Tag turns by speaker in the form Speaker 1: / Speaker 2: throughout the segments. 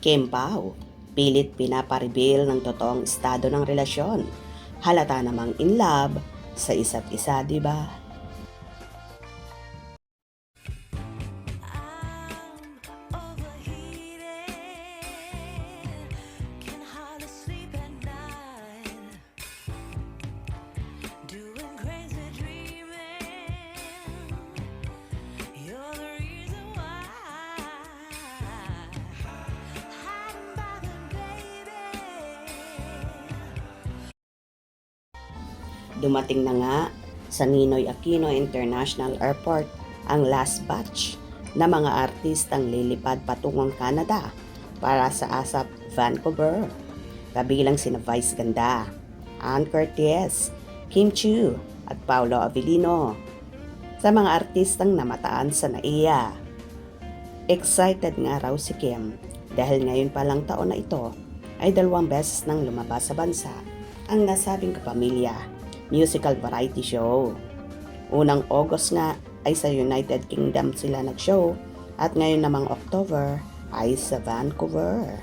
Speaker 1: Kim Pao, pilit pinapareveal ng totoong estado ng relasyon. Halata namang in love sa isa't isa, di ba? Dumating na nga sa Ninoy Aquino International Airport ang last batch na mga artistang lilipad patungong Canada para sa ASAP Vancouver. Kabilang sina Vice Ganda, Ann Curtis, Kim Chiu at Paolo Avellino. Sa mga artistang namataan sa NAIA. Excited nga raw si Kim dahil ngayon pa lang taon na ito ay 2 beses nang lumabas sa bansa ang nasabing kapamilya musical variety show. Unang August nga ay sa United Kingdom sila nag-show at ngayon namang October ay sa Vancouver.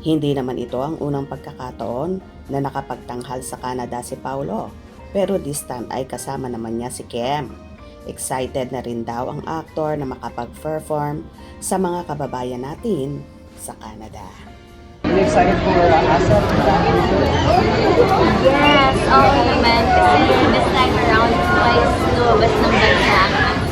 Speaker 1: Hindi naman ito ang unang pagkakataon na nakapagtanghal sa Canada si Paolo, pero this time ay kasama naman niya si Kim. Excited na rin daw ang aktor na makapag-perform sa mga kababayan natin sa Canada.
Speaker 2: Are you excited for ASAP?
Speaker 3: Yes, oo naman. Kasi this time around, twice lumabas ng bansa.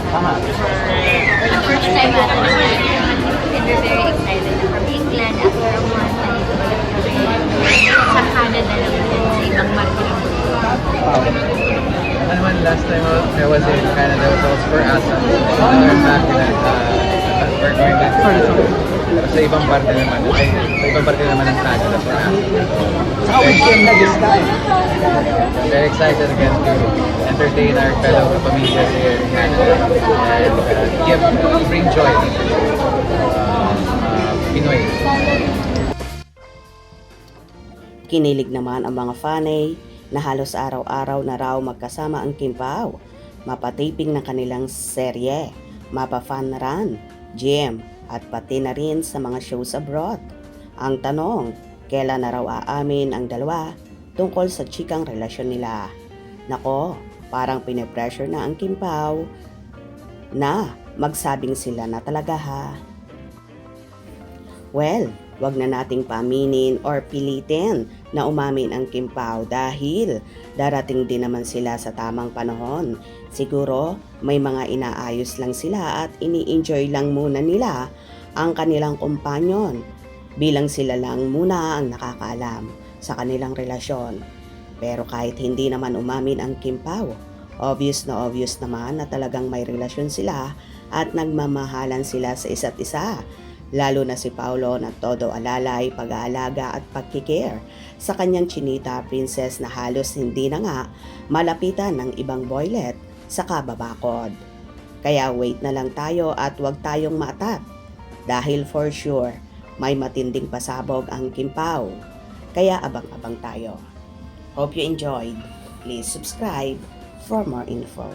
Speaker 2: Tama.
Speaker 3: For the first time natin and we're very excited na from England after a month na dito ulit kami sa Canada naman din sa ibang marketing.
Speaker 4: And when last time I was in Canada, it was for ASAP. We're back in we're going back sa ibang parte naman. Sa ibang parte naman ng Canada for ASAP.
Speaker 2: How we came na this time?
Speaker 4: Very excited again to entertain our fellow kapamilyas here in Canada and bring joy to Pinoy.
Speaker 1: Kinilig naman ang mga fanay na halos araw-araw na raw magkasama ang Kim Pao. Mapataping ng kanilang serye, mapa-fan run, gym, at pati na rin sa mga shows abroad. Ang tanong, kailan na raw aamin ang dalawa tungkol sa chikang relasyon nila? Nako, parang pinipressure na ang Kim Pao na magsabing sila na talaga ha. Well, wag na nating paaminin or pilitin na umamin ang Kim Pao dahil darating din naman sila sa tamang panahon. Siguro may mga inaayos lang sila at ini-enjoy lang muna nila ang kanilang kumpanyon bilang sila lang muna ang nakakaalam sa kanilang relasyon. Pero kahit hindi naman umamin ang Kim Pao, obvious naman na talagang may relasyon sila at nagmamahalan sila sa isa't isa. Lalo na si Paolo na todo alalay, pag-aalaga at pagkikare sa kanyang chinita princess na halos hindi na nga malapitan ng ibang boylet sa kababakod. Kaya wait na lang tayo at huwag tayong maatat dahil for sure may matinding pasabog ang Kim Pao. Kaya abang-abang tayo. Hope you enjoyed. Please subscribe for more info.